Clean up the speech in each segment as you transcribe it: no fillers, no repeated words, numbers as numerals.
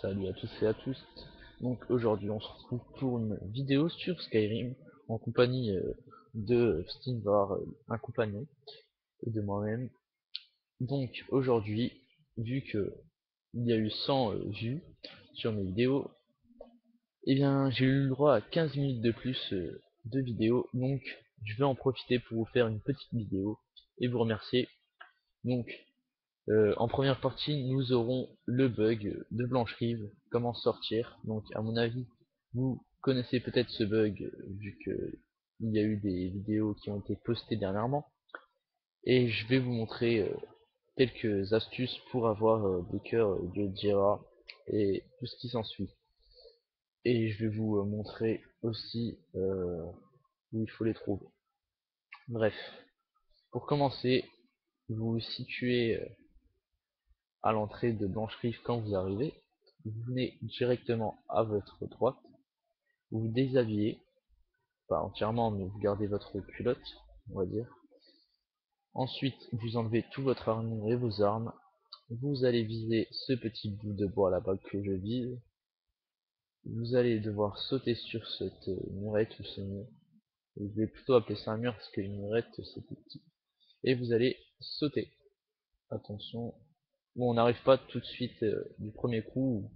Salut à tous et à tous. Donc aujourd'hui on se retrouve pour une vidéo sur Skyrim en compagnie de Steamvar, un compagnon, et de moi-même. Donc aujourd'hui, vu que il y a eu 100 vues sur mes vidéos, et bien j'ai eu le droit à 15 minutes de plus de vidéos. Donc je vais en profiter pour vous faire une petite vidéo et vous remercier. Donc en première partie, nous aurons le bug de Blancherive, comment sortir. Donc à mon avis, vous connaissez peut-être ce bug vu que il y a eu des vidéos qui ont été postées dernièrement. Et je vais vous montrer quelques astuces pour avoir des cœurs de Jira et tout ce qui s'ensuit. Et je vais vous montrer aussi où il faut les trouver. Bref, pour commencer, vous vous situez à l'entrée de Blancherive quand vous arrivez. Vous venez directement à votre droite, vous vous déshabillez, pas entièrement, mais vous gardez votre culotte, on va dire. Ensuite, vous enlevez tout votre armure et vos armes. Vous allez viser ce petit bout de bois là-bas que je vise. Vous allez devoir sauter sur cette murette ou ce mur. Je vais plutôt appeler ça un mur parce qu'une murette c'est tout petit. Et vous allez sauter. Attention. Bon, on n'arrive pas tout de suite du premier coup,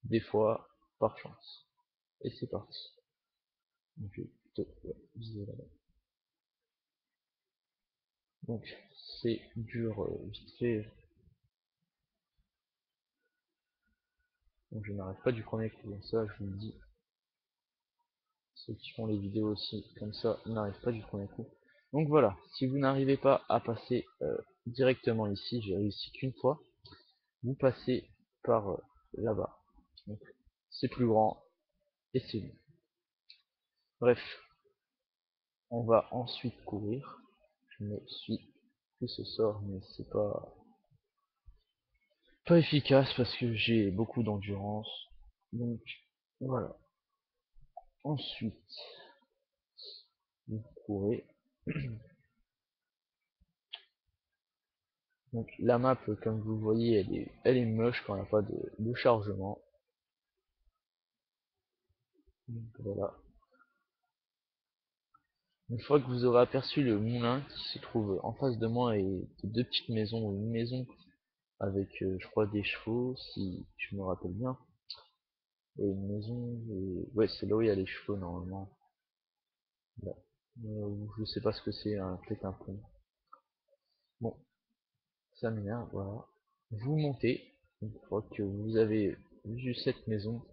des fois par chance. Et c'est parti. Donc, je vais plutôt viser là-bas. Donc c'est dur vite fait. Donc je n'arrive pas du premier coup, ça je vous le dis. Ceux qui font les vidéos aussi comme ça n'arrivent pas du premier coup. Donc voilà, si vous n'arrivez pas à passer directement ici, j'ai réussi qu'une fois, vous passez par là-bas. Donc c'est plus grand et c'est mieux. Bref, on va ensuite courir. Je me suis fait ce sort, mais c'est pas efficace parce que j'ai beaucoup d'endurance. Donc voilà. Ensuite, vous courez. Donc la map, comme vous le voyez, elle est moche quand il n'y a pas de chargement. Donc voilà. Une fois que vous aurez aperçu le moulin qui se trouve en face de moi et deux petites maisons, ou une maison avec je crois des chevaux si je me rappelle bien, et une maison, ouais c'est là où il y a les chevaux normalement. Là. Je sais pas ce que c'est, peut-être un pont. Bon, ça m'énerve, voilà. Vous montez, une fois que vous avez vu cette maison,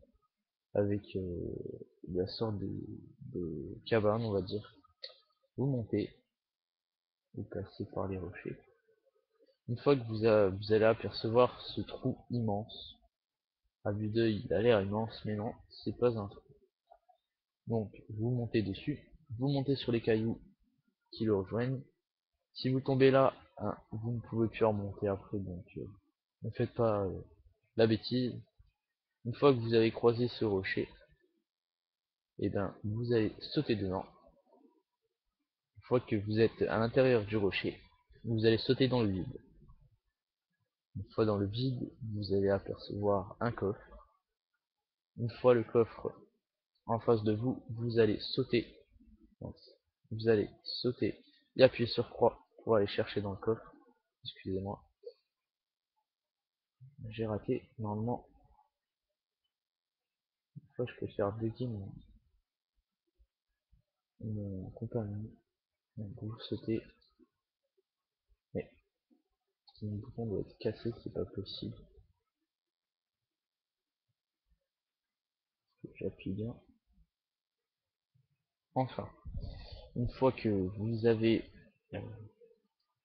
avec la sorte de cabane, on va dire. Vous montez, vous passez par les rochers. Une fois que vous allez apercevoir ce trou immense, à vue d'œil, il a l'air immense, mais non, c'est pas un trou. Donc, vous montez dessus, vous montez sur les cailloux qui le rejoignent. Si vous tombez là, hein, vous ne pouvez plus remonter après, donc ne faites pas la bêtise. Une fois que vous avez croisé ce rocher, et ben vous allez sauter dedans. Une fois que vous êtes à l'intérieur du rocher, vous allez sauter dans le vide. Une fois dans le vide, vous allez apercevoir un coffre. Une fois le coffre en face de vous, vous allez sauter. Vous allez sauter et appuyer sur croix pour aller chercher dans le coffre. Excusez-moi, j'ai raté. Normalement, une fois je peux faire bugger mon compagnon. Donc vous sautez. Mais le bouton doit être cassé, c'est pas possible. J'appuie bien. Enfin, une fois que vous avez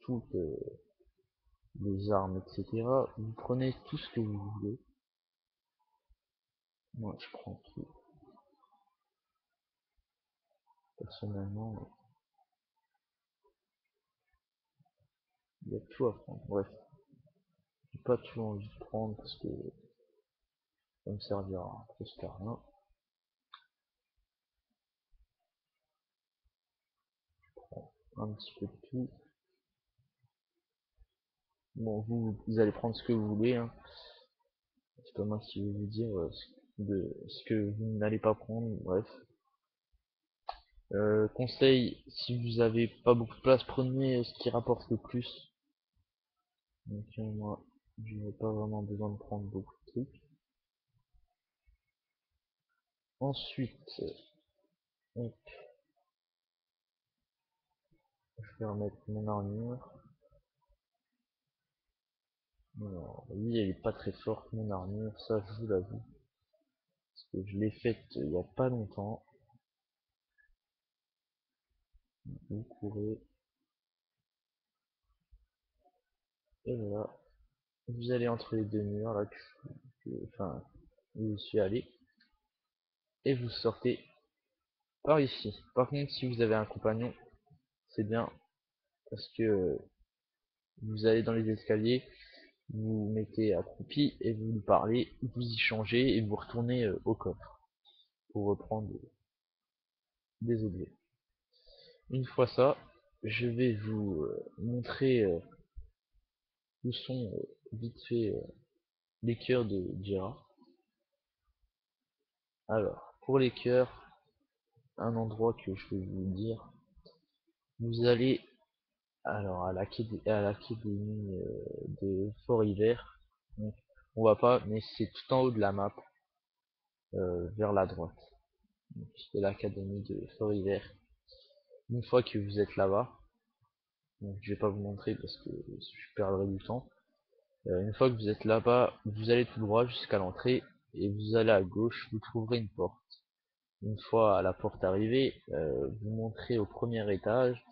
toutes les armes, etc., vous prenez tout ce que vous voulez. Moi, je prends tout. Personnellement, il y a tout à prendre. Bref, j'ai pas tout envie de prendre parce que ça me servira presque à rien. Un petit peu de tout. Bon, vous allez prendre ce que vous voulez, hein. C'est pas moi qui vais vous dire ce que vous n'allez pas prendre, bref. Conseil, si vous avez pas beaucoup de place, prenez ce qui rapporte le plus. Donc moi, je n'ai pas vraiment besoin de prendre beaucoup de trucs. Ensuite, hop, je vais remettre mon armure. Alors, oui, elle est pas très forte mon armure, ça je vous l'avoue. Parce que je l'ai faite il y a pas longtemps. Vous courez. Et voilà. Vous allez entre les deux murs là enfin où je suis allé. Et vous sortez par ici. Par contre si vous avez un compagnon, c'est bien. Parce que vous allez dans les escaliers, vous vous mettez accroupi et vous lui parlez, vous y changez et vous retournez au coffre pour reprendre des objets. Une fois ça, je vais vous montrer où sont vite fait les cœurs de Jira. Alors, pour les cœurs, un endroit que je vais vous dire, vous allez alors à l'académie de Fort Hiver. Donc, on voit pas, mais c'est tout en haut de la map, vers la droite. C'est l'académie de Fort Hiver. Une fois que vous êtes là-bas, donc je vais pas vous montrer parce que je perdrai du temps. Une fois que vous êtes là-bas, vous allez tout droit jusqu'à l'entrée et vous allez à gauche, vous trouverez une porte. Une fois à la porte arrivée, vous monterez au premier étage,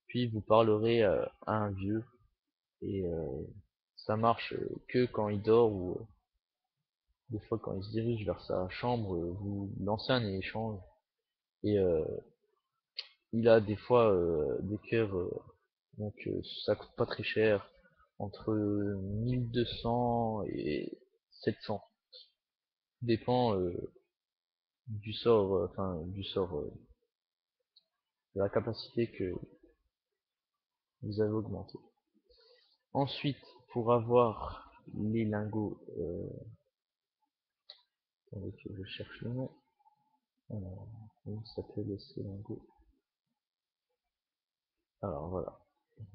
puis vous parlerez à un vieux et ça marche que quand il dort ou des fois quand il se dirige vers sa chambre, vous lancez un échange et il a des fois des cœurs, donc ça coûte pas très cher, entre 1200 et 700. Dépend du sort, du sort, de la capacité que vous avez augmenté. Ensuite, pour avoir les lingots, attendez que je cherche le nom. Alors, comment ça s'appelle ces lingots? Alors voilà.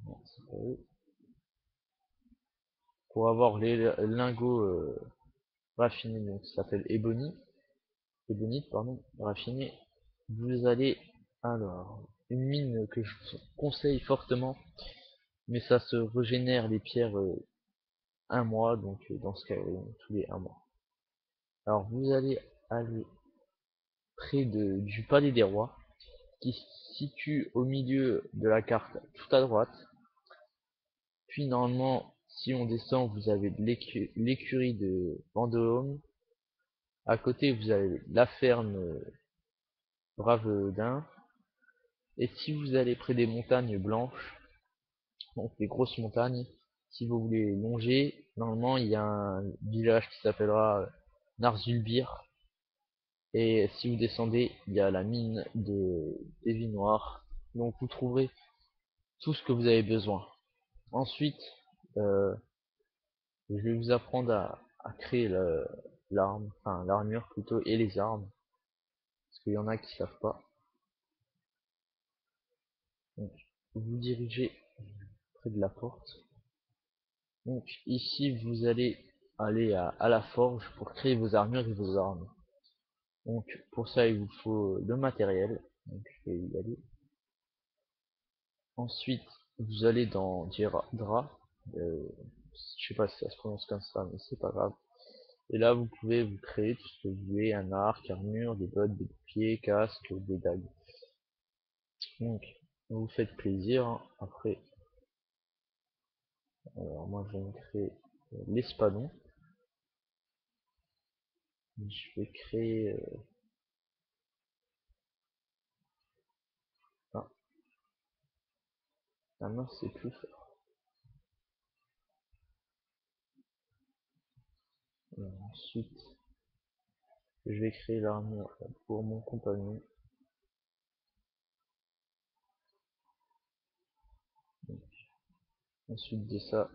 Non, c'est pas eux. Pour avoir les lingots raffinés, donc ça s'appelle ébonite, pardon, raffinés, vous allez alors une mine que je vous conseille fortement, mais ça se régénère les pierres un mois, donc dans ce cas tous les un mois. Alors vous allez aller près du palais des rois, qui se situe au milieu de la carte tout à droite. Puis normalement, si on descend, vous avez l'écurie de Vendôme. À côté, vous avez la ferme Bravedin. Et si vous allez près des montagnes blanches, donc les grosses montagnes, si vous voulez longer, normalement il y a un village qui s'appellera Narzulbir. Et si vous descendez, il y a la mine des vies noires. Donc vous trouverez tout ce que vous avez besoin. Ensuite, euh, je vais vous apprendre à créer l'arme, enfin l'armure plutôt, et les armes. Parce qu'il y en a qui savent pas. Donc vous dirigez près de la porte. Donc ici vous allez aller à la forge pour créer vos armures et vos armes. Donc pour ça il vous faut le matériel. Donc je vais y aller. Ensuite vous allez dans Dra. Je sais pas si ça se prononce comme ça, mais c'est pas grave. Et là vous pouvez vous créer tout ce que vous voulez, un arc, armure, des bottes, des boucliers, casques, des dagues. Donc vous faites plaisir, hein. Après, alors moi je vais me créer l'espadon. Je vais créer ah, la main c'est plus fort. Ensuite je vais créer l'armure pour mon compagnon. Donc, ensuite de ça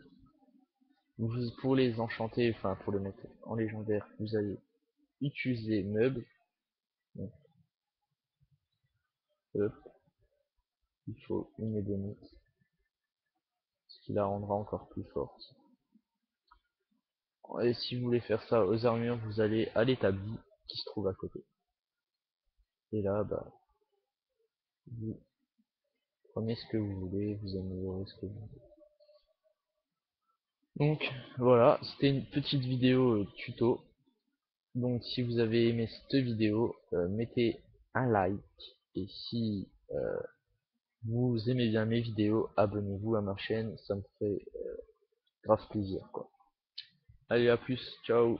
Pour les enchanter, enfin pour les mettre en légendaire, vous allez utiliser meubles. Donc, hop, il faut une ébénite, ce qui la rendra encore plus forte. Et si vous voulez faire ça aux armures, vous allez à l'établi qui se trouve à côté. Et là, bah, vous prenez ce que vous voulez, vous améliorez ce que vous voulez. Donc voilà, c'était une petite vidéo tuto. Donc si vous avez aimé cette vidéo, mettez un like. Et si vous aimez bien mes vidéos, abonnez-vous à ma chaîne, ça me fait grave plaisir quoi. Allez, à plus, ciao.